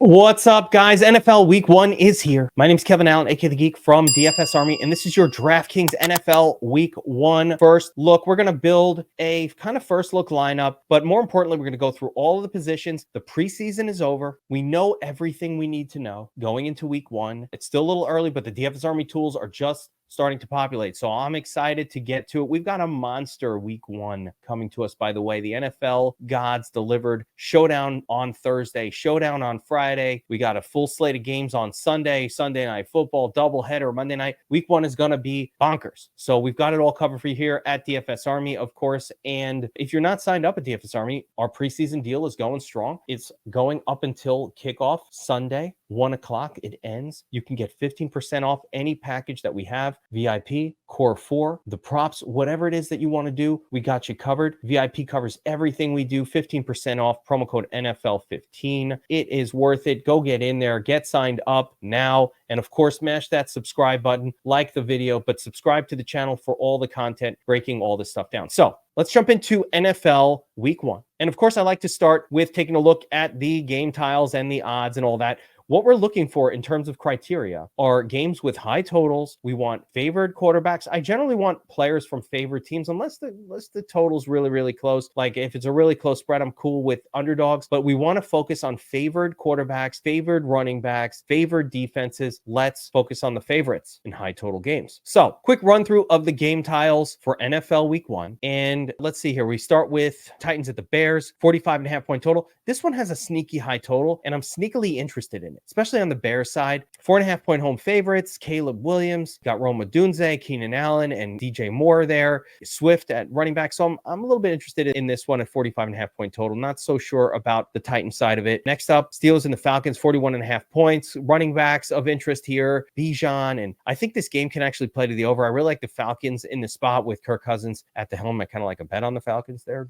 What's up, guys? NFL Week 1 is here. My name's Kevin Allen, aka the Geek from DFS Army, and this is your DraftKings NFL Week 1 first look. We're going to build a kind of first look lineup, but more importantly, we're going to go through all of the positions. The preseason is over. We know everything we need to know going into Week 1. It's still a little early, but the DFS Army tools are just starting to populate. So I'm excited to get to it. We've got a monster Week 1 coming to us, by the way. The NFL gods delivered showdown on Thursday, showdown on Friday. We got a full slate of games on Sunday, Sunday night football, doubleheader Monday night. Week 1 is going to be bonkers. So we've got it all covered for you here at DFS Army, of course. And if you're not signed up at DFS Army, our preseason deal is going strong. It's going up until kickoff Sunday, 1 o'clock. It ends. You can get 15% off any package that we have. VIP, Core 4, the props, whatever it is that you want to do, we got you covered. VIP covers everything we do, 15% off, promo code NFL15. It is worth it. Go get in there, get signed up now, and of course, smash that subscribe button, like the video, but subscribe to the channel for all the content, breaking all this stuff down. So let's jump into NFL Week 1. And of course, I like to start with taking a look at the game tiles and the odds and all that. What we're looking for in terms of criteria are games with high totals. We want favored quarterbacks. I generally want players from favored teams, unless the total's really, really close. Like if it's a really close spread, I'm cool with underdogs, but we want to focus on favored quarterbacks, favored running backs, favored defenses. Let's focus on the favorites in high total games. So quick run through of the game tiles for NFL Week 1. And let's see here. We start with Titans at the Bears, 45.5 point total. This one has a sneaky high total, and I'm sneakily interested in it, especially on the Bears side. 4.5 point home favorites, Caleb Williams, got Rome Odunze, Keenan Allen, and DJ Moore there. Swift at running back. So I'm a little bit interested in this one at 45.5 point total. Not so sure about the Titan side of it. Next up, Steelers and the Falcons, 41.5 points. Running backs of interest here, Bijan, and I think this game can actually play to the over. I really like the Falcons in the spot with Kirk Cousins at the helm. I kind of like a bet on the Falcons there,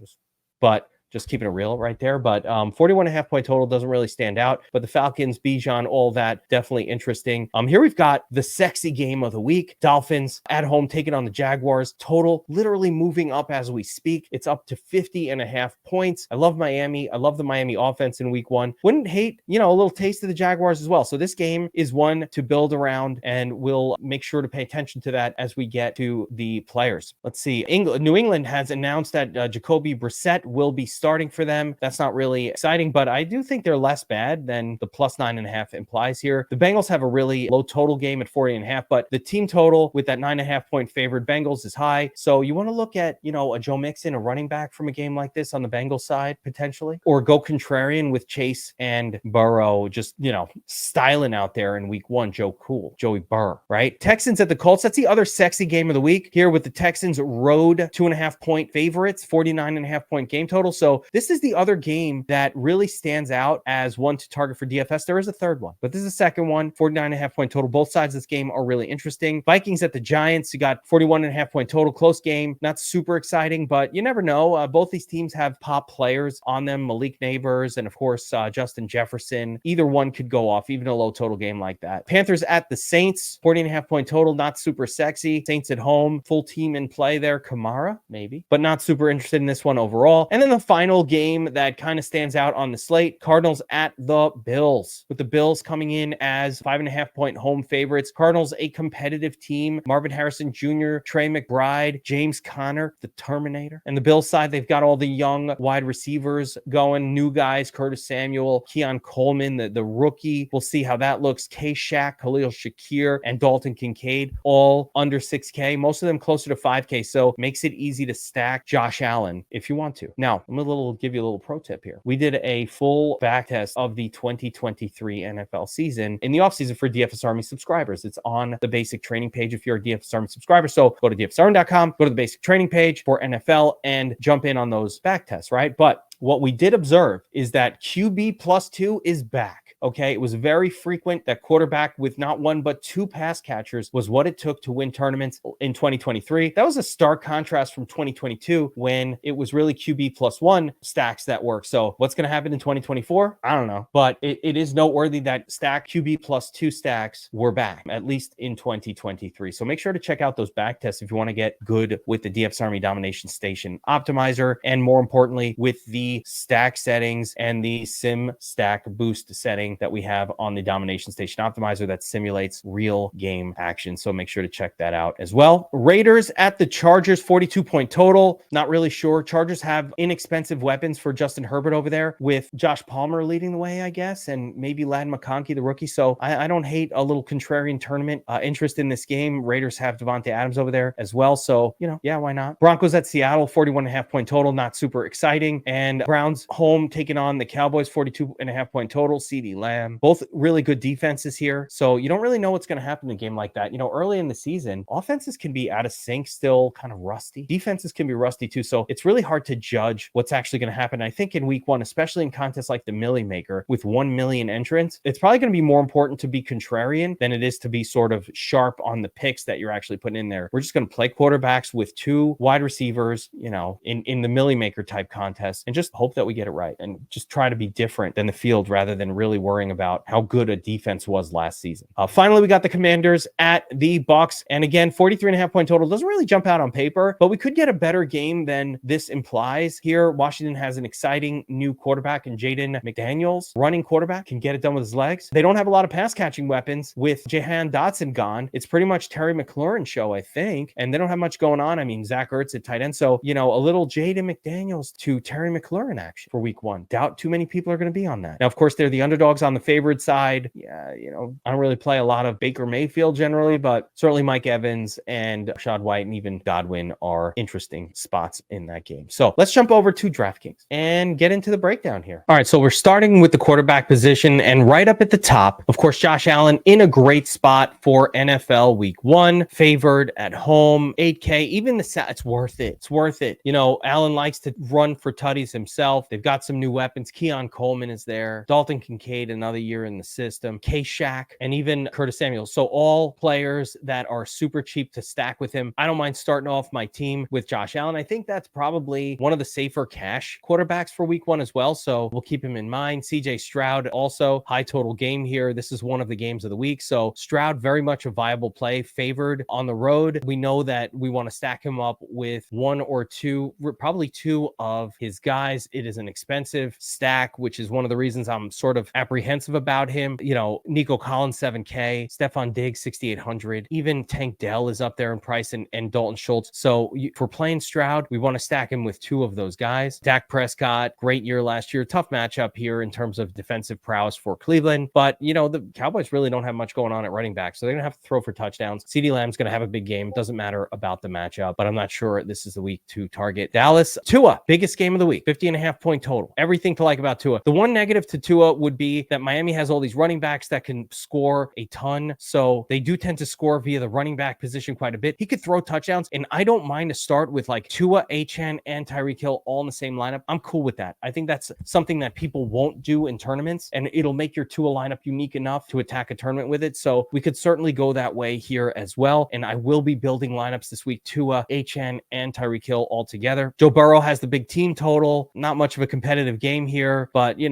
just keeping it real right there. But 41.5 point total doesn't really stand out. But the Falcons, Bijan, all that, definitely interesting. Here we've got the sexy game of the week. Dolphins at home taking on the Jaguars. Total literally moving up as we speak. It's up to 50.5 points. I love Miami. I love the Miami offense in Week 1. Wouldn't hate, a little taste of the Jaguars as well. So this game is one to build around, and we'll make sure to pay attention to that as we get to the players. Let's see. New England has announced that Jacoby Brissett will be starting for them. That's not really exciting, but I do think they're less bad than the plus 9.5 implies here. The Bengals have a really low total game at 40.5, but the team total with that 9.5 point favored Bengals is high. So you want to look at, a Joe Mixon, a running back from a game like this on the Bengals side, potentially, or go contrarian with Chase and Burrow, just, styling out there in Week 1. Joey Burr, right? Texans at the Colts. That's the other sexy game of the week here with the Texans road 2.5 point favorites, 49.5 point game total. So this is the other game that really stands out as one to target for DFS. There is a third one, but this is the second one, 49.5 point total. Both sides of this game are really interesting. Vikings at the Giants, you got 41.5 point total, close game, not super exciting, but you never know. Both these teams have pop players on them, Malik Neighbors, and of course, Justin Jefferson. Either one could go off, even a low total game like that. Panthers at the Saints, 40.5 point total, not super sexy. Saints at home, full team in play there. Kamara, maybe, but not super interested in this one overall. And then the final game that kind of stands out on the slate, Cardinals at the Bills, with the Bills coming in as 5.5 point home favorites. Cardinals, a competitive team. Marvin Harrison Jr., Trey McBride, James Conner, the Terminator. And the Bills side, they've got all the young wide receivers going, new guys, Curtis Samuel, Keon Coleman, the rookie. We'll see how that looks. K-Shaq, Khalil Shakir, and Dalton Kincaid, all under 6K, most of them closer to 5K. So makes it easy to stack Josh Allen if you want to. Now, I'm going to give you a little pro tip here. We did a full back test of the 2023 NFL season in the offseason for DFS Army subscribers. It's on the basic training page if you're a DFS Army subscriber. So go to dfsarmy.com, go to the basic training page for NFL and jump in on those back tests, right? But what we did observe is that QB +2 is back. Okay, it was very frequent that quarterback with not one but two pass catchers was what it took to win tournaments in 2023. That was a stark contrast from 2022 when it was really QB +1 stacks that work. So what's going to happen in 2024? I don't know, but it is noteworthy that stack QB +2 stacks were back, at least in 2023. So make sure to check out those back tests if you want to get good with the DFS Army Domination Station Optimizer, and more importantly, with the the stack settings and the sim stack boost setting that we have on the domination station optimizer that simulates real game action. So make sure to check that out as well. Raiders at the Chargers, 42-point total. Not really sure. Chargers have inexpensive weapons for Justin Herbert over there, with Josh Palmer leading the way, I guess, and maybe Ladd McConkey, the rookie. So I don't hate a little contrarian tournament interest in this game. Raiders have Devontae Adams over there as well. So, yeah, why not? Broncos at Seattle, 41.5-point total. Not super exciting. And Browns home taking on the Cowboys, 42.5-point total. CeeDee Lamb. Both really good defenses here. So you don't really know what's going to happen in a game like that. Early in the season, offenses can be out of sync, still kind of rusty. Defenses can be rusty too. So it's really hard to judge what's actually going to happen. I think in week one, especially in contests like the Millie Maker with 1 million entrants, it's probably going to be more important to be contrarian than it is to be sort of sharp on the picks that you're actually putting in there. We're just going to play quarterbacks with 2 wide receivers, in the Millie Maker type contest, and just hope that we get it right and just try to be different than the field rather than really worrying about how good a defense was last season. Finally, we got the Commanders at the Bucks. And again, 43.5-point total doesn't really jump out on paper, but we could get a better game than this implies here. Washington has an exciting new quarterback in Jaden McDaniels. Running quarterback, can get it done with his legs. They don't have a lot of pass catching weapons with Jahan Dotson gone. It's pretty much Terry McLaurin show, I think. And they don't have much going on. I mean, Zach Ertz at tight end. So, a little Jaden McDaniels to Terry McLaurin action for week one. Doubt too many people are going to be on that. Now, of course, they're the underdogs on the favored side. Yeah, I don't really play a lot of Baker Mayfield generally, but certainly Mike Evans and Rashad White and even Godwin are interesting spots in that game. So let's jump over to DraftKings and get into the breakdown here. All right, so we're starting with the quarterback position, and right up at the top, of course, Josh Allen in a great spot for NFL week one, favored at home, 8K, even it's worth it. It's worth it. Allen likes to run for tutties himself. They've got some new weapons. Keon Coleman is there. Dalton Kincaid, another year in the system. K-Shaq, and even Curtis Samuel. So all players that are super cheap to stack with him. I don't mind starting off my team with Josh Allen. I think that's probably one of the safer cash quarterbacks for week one as well. So we'll keep him in mind. CJ Stroud, also high total game here. This is one of the games of the week. So Stroud, very much a viable play, favored on the road. We know that we want to stack him up with 1 or 2, probably 2 of his guys. It is an expensive stack, which is one of the reasons I'm sort of apprehensive about him. Nico Collins, 7K, Stephon Diggs, 6,800. Even Tank Dell is up there in price, and Dalton Schultz. So for playing Stroud, we want to stack him with 2 of those guys. Dak Prescott, great year last year. Tough matchup here in terms of defensive prowess for Cleveland. But, the Cowboys really don't have much going on at running back, so they're going to have to throw for touchdowns. CeeDee Lamb's going to have a big game. Doesn't matter about the matchup, but I'm not sure this is the week to target Dallas. Tua, biggest game of the week, 50.5-point total. Everything to like about Tua. The one negative to Tua would be that Miami has all these running backs that can score a ton. So they do tend to score via the running back position quite a bit. He could throw touchdowns, and I don't mind to start with like Tua, Achane, and Tyreek Hill all in the same lineup. I'm cool with that. I think that's something that people won't do in tournaments, and it'll make your Tua lineup unique enough to attack a tournament with it. So we could certainly go that way here as well. And I will be building lineups this week, Tua, Achane, and Tyreek Hill all together. Joe Burrow has the big team total. Not much of a competitive game here, but you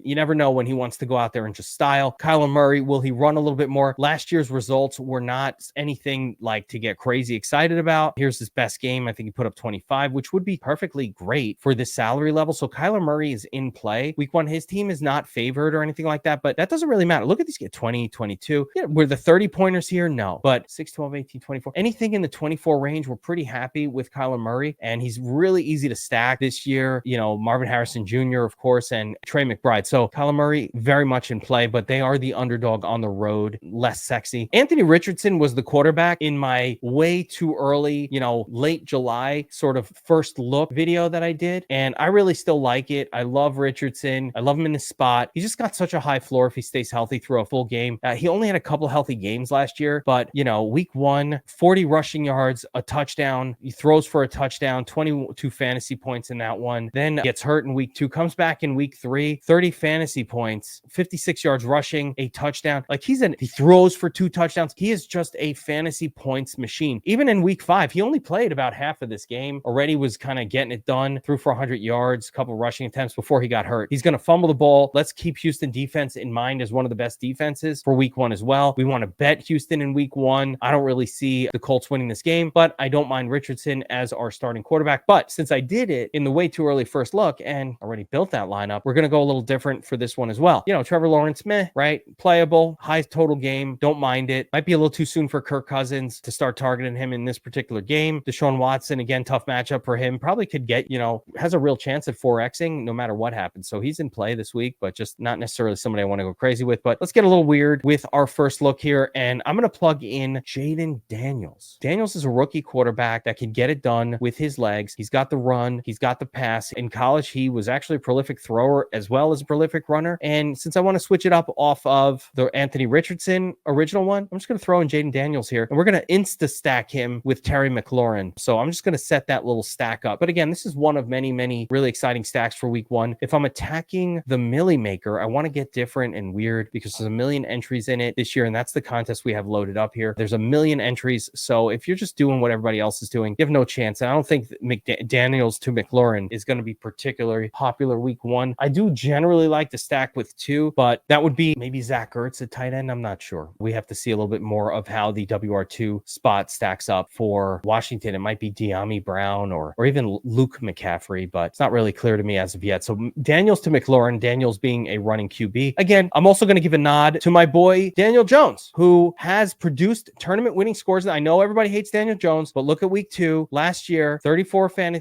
never know when he wants to go out there and just style. Kyler Murray, will he run a little bit more? Last year's results were not anything like to get crazy excited about. Here's his best game. I think he put up 25, which would be perfectly great for this salary level. So Kyler Murray is in play. Week one, his team is not favored or anything like that, but that doesn't really matter. Look at these, get 20, 22. Yeah, were the 30 pointers here? No, but 6, 12, 18, 24. Anything in the 24 range, we're pretty happy with Kyler Murray, and he's really easy to stack this year. Marvin Harrison Jr., of course, and Trey McBride. So Kyler Murray very much in play, but they are the underdog on the road, less sexy. Anthony Richardson was the quarterback in my way too early, late July sort of first look video that I did, and I really still like it. I love Richardson. I love him in the spot. He just got such a high floor if he stays healthy through a full game. He only had a couple healthy games last year, but week one, 40 rushing yards, a touchdown. He throws for a touchdown, 22 fantasy points in that one. Then gets hurt in week 2, comes back in week 3, 30 fantasy points, 56 yards rushing, a touchdown. Like he throws for 2 touchdowns. He is just a fantasy points machine. Even in week 5, he only played about half of this game. Already was kind of getting it done, threw for 100 yards, a couple rushing attempts before he got hurt. He's going to fumble the ball. Let's keep Houston defense in mind as one of the best defenses for week 1 as well. We want to bet Houston in week 1. I don't really see the Colts winning this game, but I don't mind Richardson as our starting quarterback. But since I did it in the way too early first look and already built that lineup, we're going to go a little different for this one as well. Trevor Lawrence, meh, right? Playable, high total game, don't mind it. Might be a little too soon for Kirk Cousins to start targeting him in this particular game. Deshaun Watson, again, tough matchup for him. Probably could get, has a real chance at 4Xing no matter what happens. So he's in play this week, but just not necessarily somebody I want to go crazy with. But let's get a little weird with our first look here. And I'm going to plug in Jaden Daniels. Daniels is a rookie quarterback that can get it done with his legs. He's got the run. He's got the pass. In college, he was actually a prolific thrower as well as a prolific runner. And since I want to switch it up off of the Anthony Richardson original one, I'm just going to throw in Jaden Daniels here. And we're going to insta-stack him with Terry McLaurin. So I'm just going to set that little stack up. But again, this is one of many, many really exciting stacks for week one. If I'm attacking the Millie Maker, I want to get different and weird because there's a million entries in it this year. And that's the contest we have loaded up here. There's a million entries. So if you're just doing what everybody else is doing, you have no chance. And I don't think Daniels to McLaurin is going to be particularly popular week one. I do generally like to stack with two, but that would be maybe Zach Ertz at tight end. I'm not sure. We have to see a little bit more of how the WR2 spot stacks up for Washington. It might be De'Ami Brown or even Luke McCaffrey, but it's not really clear to me as of yet. So Daniels to McLaurin, Daniels being a running QB. Again, I'm also going to give a nod to my boy Daniel Jones, who has produced tournament winning scores. I know everybody hates Daniel Jones, but look at week two last year,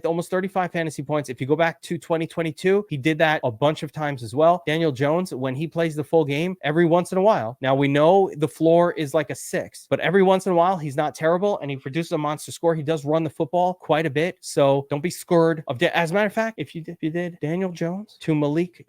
almost 35 fantasy points. If you go back to 2022, he did that a bunch of times as well. Daniel Jones, when he plays the full game, every once in a while. Now we know the floor is like a 6, but every once in a while he's not terrible and he produces a monster score. He does run the football quite a bit, so don't be scared of. As a matter of fact, if you did Daniel Jones to Malik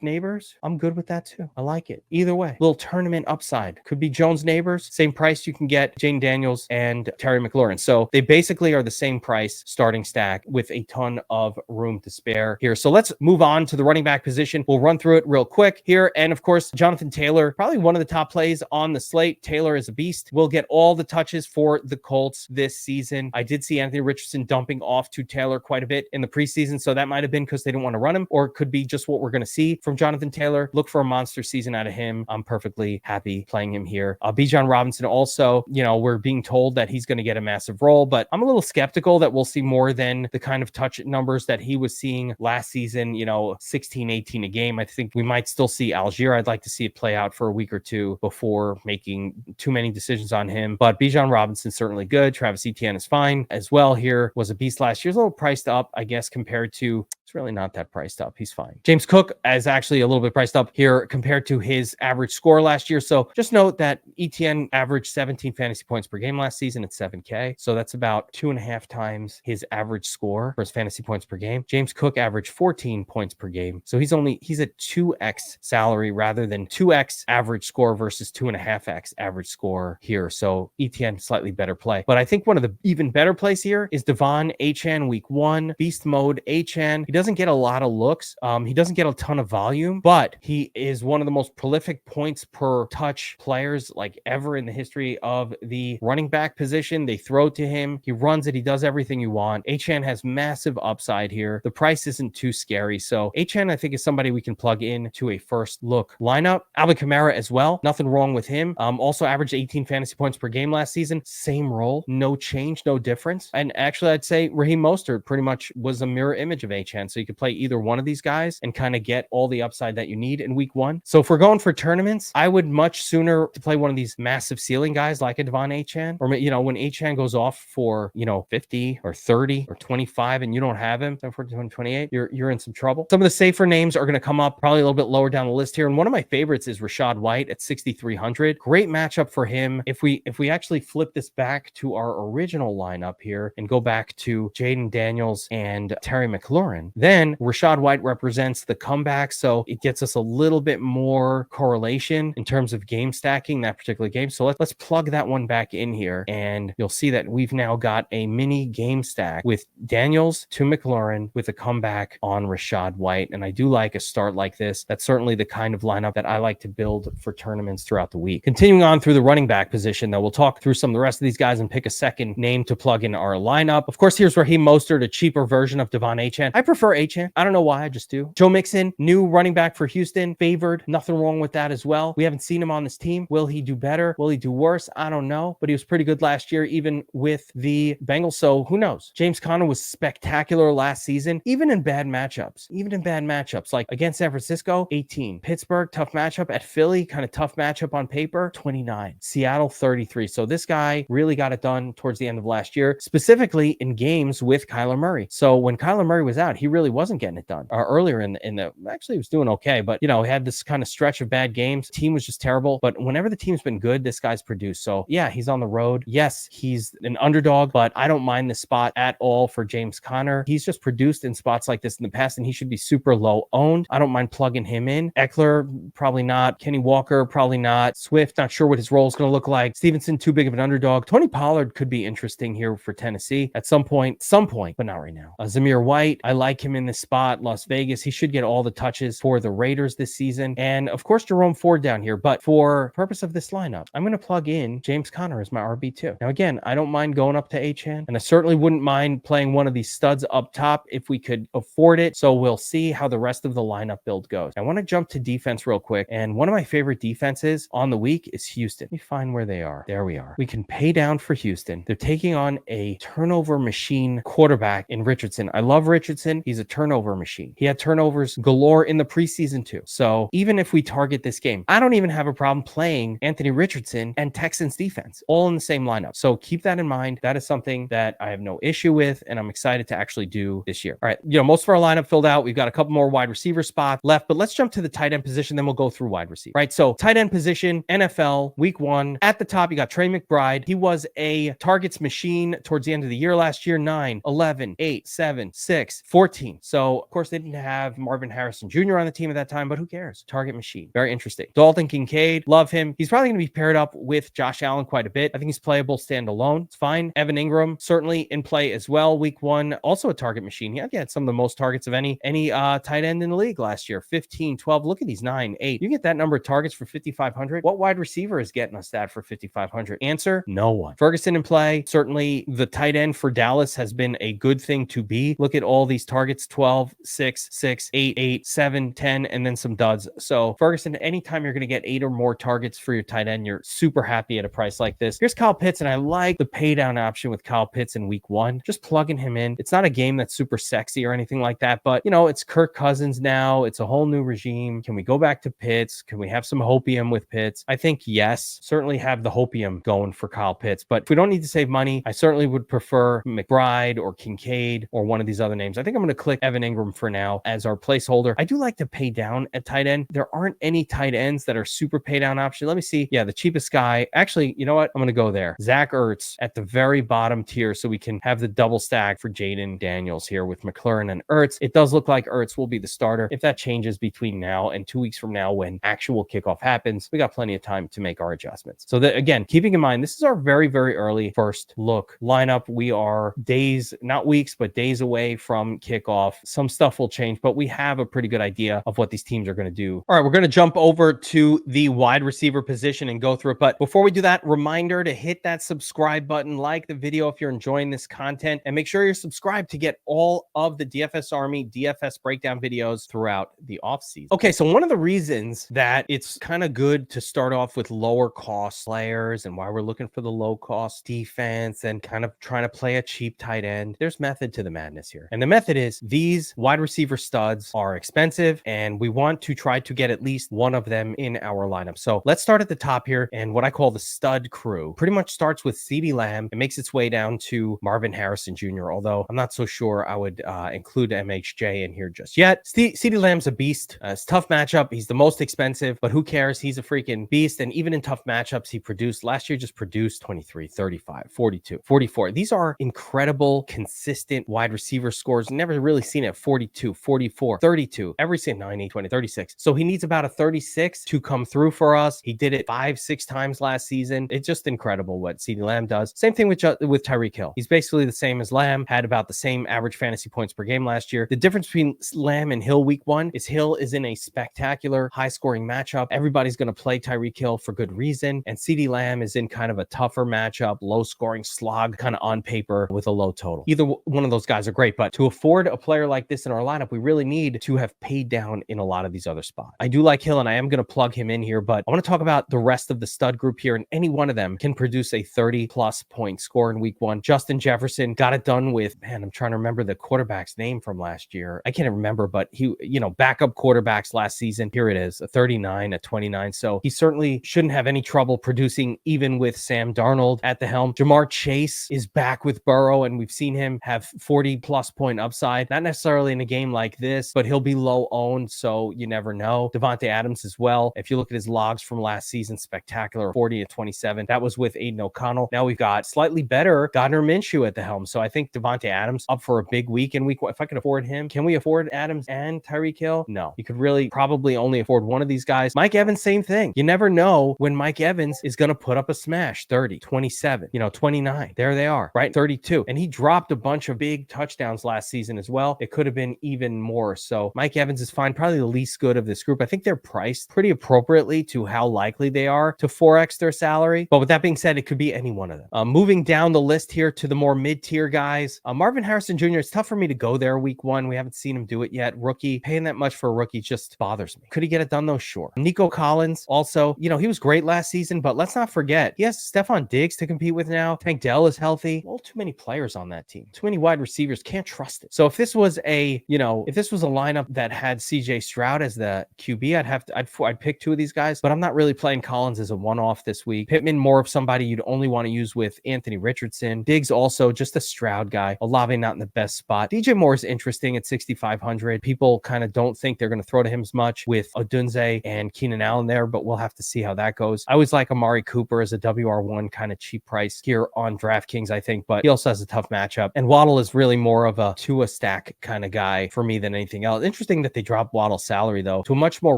Neighbors, I'm good with that too. I like it. Either way, little tournament upside. Could be Jones Neighbors, same price you can get Jane Daniels and Terry McLaurin. So they basically are the same price starting stack with a ton of room to spare here. So let's move on to the running back position. We'll run through it real quick here. And of course, Jonathan Taylor, probably one of the top plays on the slate. Taylor is a beast. Will get all the touches for the Colts this season. I did see Anthony Richardson dumping off to Taylor quite a bit in the preseason. So that might have been because they didn't want to run him, or it could be just what we're going to see from Jonathan Taylor. Look for a monster season out of him. I'm perfectly happy playing him here. Bijan Robinson also, we're being told that he's going to get a massive role, but I'm a little skeptical that we'll see more than the kind of touch numbers that he was seeing last season, 16, 18 a game. I think we might still see Algier. I'd like to see it play out for a week or two before making too many decisions on him, but Bijan Robinson certainly good. Travis Etienne is fine as well here. Was a beast last year. He's a little priced up, I guess, compared to, it's really not that priced up. He's fine. James Cook is actually a little bit priced up here compared to his average score last year. So just note that Etienne averaged 17 fantasy points per game last season at 7K. So that's about 2.5 times his average score for his fantasy points per game. James Cook averaged 14 points per game. So he's at 2x salary rather than 2x average score versus 2.5x average score here. So Etienne, slightly better play. But I think one of the even better plays here is Devon Achane week one, beast mode Achane. He doesn't get a lot of looks. He doesn't get a ton of volume, but he is one of the most prolific points per touch players like ever in the history of the running back position. They throw to him. He runs it. He does everything you want. Achane has massive upside here. The price isn't too scary. So Achane, I think, is somebody we can plug in to a first look lineup. Alvin Kamara as well. Nothing wrong with him. Also averaged 18 fantasy points per game last season. Same role. No change, no difference. And actually, I'd say Raheem Mostert pretty much was a mirror image of Achane. So you could play either one of these guys and kind of get all the upside that you need in week one. So if we're going for tournaments, I would much sooner to play one of these massive ceiling guys like a Devon Achane, or when Achane goes off for 50 or 30 or 25 and you don't have him for 28, you're in some trouble. Some of the safer names are going to come up probably a little bit lower down the list here, and one of my favorites is Rachaad White at 6,300. Great matchup for him. If we actually flip this back to our original lineup here and go back to Jaden Daniels and Terry McLaurin, then Rachaad White represents the comeback, so it gets us a little bit more correlation in terms of game stacking that particular game. So let's plug that one back in here, and you'll see that we've now got a mini game stack with Daniels to McLaurin with a comeback on Rachaad White. And I do like a start like this. That's certainly the kind of lineup that I like to build for tournaments throughout the week. Continuing on through the running back position, though, we'll talk through some of the rest of these guys and pick a second name to plug in our lineup. Of course, here's Raheem Mostert, a cheaper version of Devon Achane. I prefer Achane. I don't know why, I just do. Joe Mixon, new running back for Houston, favored. Nothing wrong with that as well. We haven't seen him on this team. Will he do better? Will he do worse? I don't know, but he was pretty good last year, even with the Bengals. So who knows? James Conner was spectacular last season, even in bad matchups, like against San Francisco, 18. Pittsburgh, tough matchup. At Philly, kind of tough matchup on paper, 29. Seattle, 33. So this guy really got it done towards the end of last year, specifically in games with Kyler Murray. So when Kyler Murray was out, he really wasn't getting it done. Earlier in the actually he was doing okay, but he had this kind of stretch of bad games. Team was just terrible. But whenever the team's been good, this guy's produced. So yeah, he's on the road. Yes, he's an underdog, but I don't mind this spot at all for James Conner. He's just produced in spots like this in the past, and he should be super low owned. I don't mind plugging him in. Eckler, probably not. Kenny Walker, probably not. Swift, not sure what his role is going to look like. Stevenson, too big of an underdog. Tony Pollard could be interesting here for Tennessee at some point, but not right now. Zamir White, I like him in this spot. Las Vegas, he should get all the touches for the Raiders this season. And of course, Jerome Ford down here. But for purpose of this lineup, I'm going to plug in James Conner as my RB2. Now, again, I don't mind going up to Achane, and I certainly wouldn't mind playing one of these studs up top if we could afford it. So we'll see how the rest of the lineup build goes. I want to jump to defense real quick. And one of my favorite defenses on the week is Houston. Let me find where they are. There we are. We can pay down for Houston. They're taking on a turnover machine quarterback in Richardson. I love Richardson. He's a turnover machine. He had turnovers galore in the preseason too. So even if we target this game, I don't even have a problem playing Anthony Richardson and Texans defense all in the same lineup. So keep that in mind. That is something that I have no issue with, and I'm excited to actually do this year. All right. Most of our lineup filled out. We've got a couple more wide receiver spots left, but let's jump to the tight end position. Then we'll go through wide receiver. Right. So tight end position, NFL week 1. At the top, you got Trey McBride. He was a targets machine towards the end of the year last year. 9, 11, 8, 7, 6, 14. So of course they didn't have Marvin Harrison Jr. on the team at that time, but who cares? Target machine. Very interesting. Dalton Kincaid, love him. He's probably going to be paired up with Josh Allen quite a bit. I think he's playable standalone. It's fine. Evan Ingram, certainly in play as well. Week 1, also a target machine. He had some of the most targets of any tight end in the league last year. 15, 12. Look at these 9, 8. You get that number of targets for 5,500. What wide receiver is getting us that for 5,500? Answer, no one. Ferguson in play. Certainly the tight end for Dallas has been a good thing to be. Look at all these targets: 12, 6, 6, 8, 8, 7, 10, and then some duds. So Ferguson, anytime you're going to get 8 or more targets for your tight end, you're super happy at a price like this. Here's Kyle Pitts, and I like the pay down option with Kyle Pitts in week 1. Just plugging him in. It's not a game that's super sexy or anything like that, but it's Kirk Cousins now. It's a whole new regime. Can we go back to Pitts? Can we have some hopium with Pitts? I think yes. Certainly have the hopium going for Kyle Pitts, but if we don't need to save money, I certainly would prefer McBride or Kincaid or one of these other names. I think I'm going to click Evan Ingram for now as our placeholder. I do like to pay down at tight end. There aren't any tight ends that are super pay down option. Let me see. Yeah, the cheapest guy. Actually, you know what? I'm going to go there. Zach Ertz at the very bottom tier, so we can have the double stack for Jaden Daniels here with McLaurin and Ertz. It does look like Ertz will be the starter. If that changes between now and 2 weeks from now when actual kickoff happens, we got plenty of time to make our adjustments. So that, again, keeping in mind, this is our very, very early first look lineup. We are days, not weeks, but days away from kickoff. Some stuff will change, but we have a pretty good idea of what these teams are going to do. All right, we're going to jump over to the wide receiver position and go through it. But before we do that, reminder to hit that subscribe button, like the video if you're enjoying this content, and make sure you're subscribed to get all of the DFS Army DFS breakdown videos throughout the offseason. Okay, so one of the reasons that it's kind of good to start off with lower cost players and why we're looking for the low cost defense and kind of trying to play a cheap tight end, there's method to the madness here. And the method is these wide receiver studs are expensive and we want to try to get at least one of them in our lineup. So let's start at the top here, and what I call the stud crew pretty much starts with CeeDee Lamb. It makes its way down to Marvin Harrison Jr., although I'm not so sure I would include MHJ in here just yet. CeeDee Lamb's a beast. It's a tough matchup. He's the most expensive, but who cares? He's a freaking beast. And even in tough matchups, he produced last year, just produced 23, 35, 42, 44. These are incredible, consistent wide receiver scores. Never really seen it. 42, 44, 32, every single 9, 20, 36. So he needs about a 36 to come through for us. He did it 5-6 times last season. It's just incredible what CeeDee Lamb does. Same thing with Tyreek Hill. He's basically the same as Lamb, had about the same average fantasy points per game last year. The difference between Lamb and Hill week 1 is Hill is in a spectacular high scoring matchup. Everybody's going to play Tyreek Hill for good reason. And CeeDee Lamb is in kind of a tougher matchup, low scoring slog, kind of on paper with a low total. Either one of those guys are great, but to afford a player like this in our lineup, we really necessarily need to have paid down in a lot of these other spots. I do like Hill, and I am going to plug him in here, but I want to talk about the rest of the stud group here, and any one of them can produce a 30-plus point score in week one. Justin Jefferson got it done with, man, I'm trying to remember the quarterback's name from last year. I can't remember, but he, backup quarterbacks last season. Here it is, a 39, a 29. So he certainly shouldn't have any trouble producing, even with Sam Darnold at the helm. Jamar Chase is back with Burrow, and we've seen him have 40-plus point upside. Not necessarily in a game like this, but he'll be low owned, so you never know. Devontae Adams as well. If you look at his logs from last season, spectacular, 40-27. That was with Aiden O'Connell. Now we've got slightly better Gardner Minshew at the helm. So I think Devontae Adams up for a big week in week one. If I could afford him, can we afford Adams and Tyreek Hill? No. You could really probably only afford one of these guys. Mike Evans, same thing. You never know when Mike Evans is going to put up a smash. 30, 27, 29. There they are, right? 32. And he dropped a bunch of big touchdowns last season as well. It could have been even more. So Mike Evans is fine. Probably the least good of this group. I think they're priced pretty appropriately to how likely they are to 4x their salary. But with that being said, it could be any one of them. Moving down the list here to the more mid-tier guys, Marvin Harrison Jr., it's tough for me to go there week one. We haven't seen him do it yet. Rookie, paying that much for a rookie just bothers me. Could he get it done though? Sure. Nico Collins, also, he was great last season, but let's not forget, he has Stephon Diggs to compete with now. Tank Dell is healthy. Well, too many players on that team. Too many wide receivers. Can't trust it. So if this was a lineup that had CJ Stroud as the QB, I'd pick two of these guys, but I'm not really playing Collins as a one-off this week. Pittman, more of somebody you'd only want to use with Anthony Richardson. Diggs also just a Stroud guy. Olave not in the best spot. DJ Moore is interesting at 6,500. People kind of don't think they're going to throw to him as much with Odunze and Keenan Allen there, but we'll have to see how that goes. I always like Amari Cooper as a WR1 kind of cheap price here on DraftKings, I think, but he also has a tough matchup. And Waddle is really more of a Tua stack kind of guy for me than anything else. Interesting that they dropped Waddle's salary though to a much more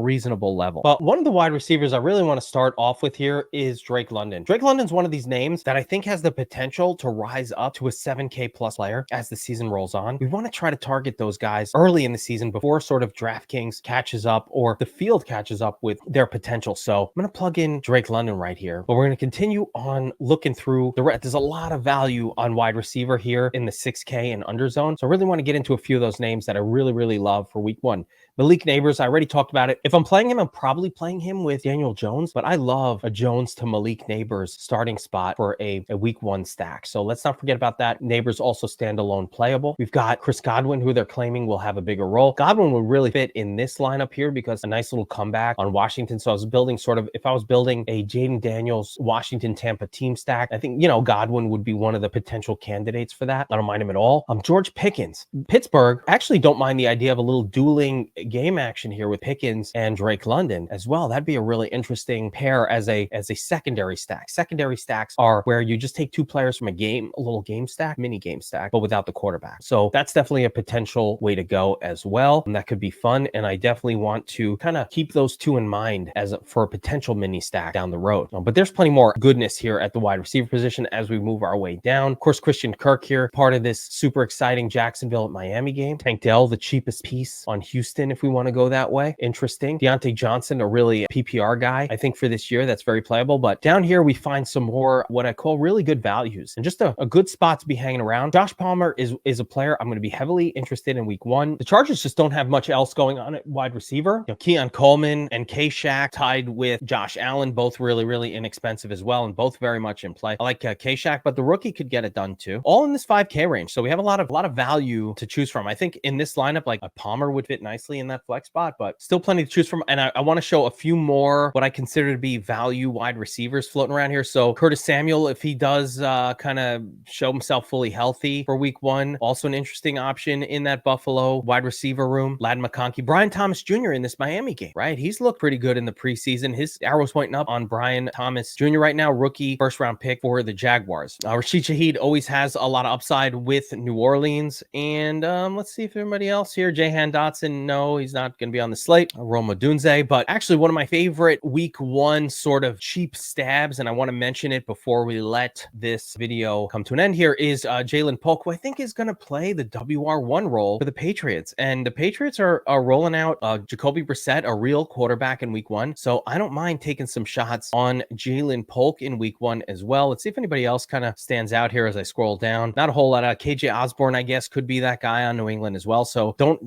reasonable level. But one of the wide receivers I really want to start off with here is Drake London. Drake London's one of these names that I think has the potential to rise up to a 7K plus player as the season rolls on. We want to try to target those guys early in the season before sort of DraftKings catches up or the field catches up with their potential. So I'm going to plug in Drake London right here, but we're going to continue on looking through the rest. There's a lot of value on wide receiver here in the 6K and under zone. So I really want to get into a few of those names that I really, really love for week one. Malik Neighbors, I already talked about it. If I'm playing him, I'm probably playing him with Daniel Jones, but I love a Jones to Malik Neighbors starting spot for a week one stack. So let's not forget about that. Neighbors also standalone playable. We've got Chris Godwin, who they're claiming will have a bigger role. Godwin would really fit in this lineup here because a nice little comeback on Washington. So I was building if I was building a Jaden Daniels Washington Tampa team stack, I think, Godwin would be one of the potential candidates for that. I don't mind him at all. George Pickens, Pittsburgh, actually don't mind the idea of a little dueling game action here with Pickens and Drake London as well. That'd be a really interesting pair as a secondary stack. Secondary stacks are where you just take two players from a little game stack, mini game stack, but without the quarterback. So that's definitely a potential way to go as well. And that could be fun. And I definitely want to kind of keep those two in mind for a potential mini stack down the road. But there's plenty more goodness here at the wide receiver position as we move our way down. Of course, Christian Kirk here, part of this super exciting Jacksonville at Miami game. Tank Dell, the cheapest piece on Houston, if we want to go that way. Interesting. Deontay Johnson, a really PPR guy, I think for this year, that's very playable. But down here, we find some more what I call really good values and just a good spot to be hanging around. Josh Palmer is a player I'm going to be heavily interested in week one. The Chargers just don't have much else going on at wide receiver. Keon Coleman and K-Shaq tied with Josh Allen, both really, really inexpensive as well, and both very much in play. I like K-Shaq, but the rookie could get it done too. All in this 5K range. So we have a lot of value to choose from. I think in this lineup, like a Palmer would fit nicely in that flex spot, but still plenty to choose from. And I want to show a few more what I consider to be value wide receivers floating around here. So Curtis Samuel, if he does kind of show himself fully healthy for week one, also an interesting option in that Buffalo wide receiver room. Ladd McConkey, Brian Thomas Jr. in this Miami game, right? He's looked pretty good in the preseason. His arrow's pointing up on Brian Thomas Jr. right now, rookie first round pick for the Jaguars. Rashid Shaheed always has a lot of upside with New Orleans. And let's see if everybody else here, Jahan Dotson, no. know he's not going to be on the slate, Rome Odunze, but actually one of my favorite week one sort of cheap stabs, and I want to mention it before we let this video come to an end here, is Jalen Polk, who I think is going to play the WR1 role for the Patriots. And the Patriots are rolling out Jacoby Brissett, a real quarterback in week one. So I don't mind taking some shots on Jalen Polk in week one as well. Let's see if anybody else kind of stands out here as I scroll down. Not a whole lot. KJ Osborne, I guess, could be that guy on New England as well. So don't,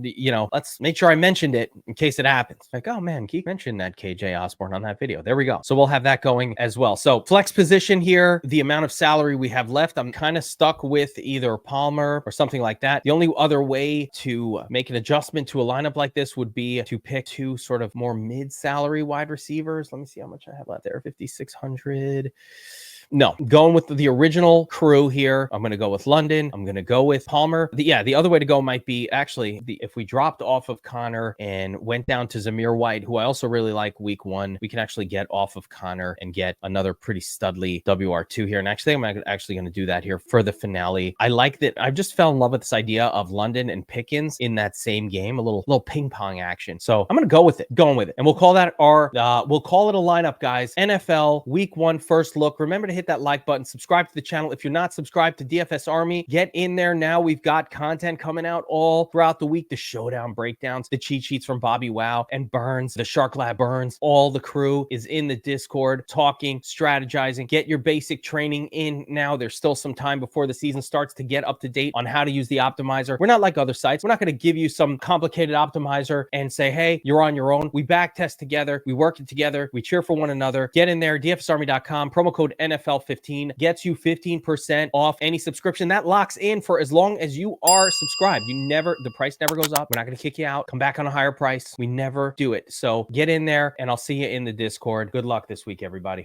let's make sure I mentioned it in case it happens. Like, oh man, Geek mentioned that KJ Osborne on that video. There we go. So we'll have that going as well. So flex position here, the amount of salary we have left, I'm kind of stuck with either Palmer or something like that. The only other way to make an adjustment to a lineup like this would be to pick two sort of more mid-salary wide receivers. Let me see how much I have left there. 5,600. No, going with the original crew here. I'm going to go with London. I'm going to go with Palmer. The other way to go might be actually if we dropped off of Connor and went down to Zamir White, who I also really like week one, we can actually get off of Connor and get another pretty studly WR2 here. And actually, I'm actually going to do that here for the finale. I like that. I just fell in love with this idea of London and Pickens in that same game, a little ping pong action. So I'm going to go with it, and we'll call that we'll call it a lineup, guys. NFL week one first look. Remember to hit that like button, subscribe to the channel. If you're not subscribed to DFS Army, get in there now. We've got content coming out all throughout the week, the showdown breakdowns, the cheat sheets from Bobby Wow and Burns, the Shark Lab Burns. All the crew is in the Discord talking, strategizing. Get your basic training in now. There's still some time before the season starts to get up to date on how to use the optimizer. We're not like other sites. We're not going to give you some complicated optimizer and say, hey, you're on your own. We back test together. We work it together. We cheer for one another. Get in there, dfsarmy.com, promo code NFL15 gets you 15% off any subscription. That locks in for as long as you are subscribed. The price never goes up. We're not going to kick you out, come back on a higher price. We never do it. So get in there and I'll see you in the Discord. Good luck this week, everybody.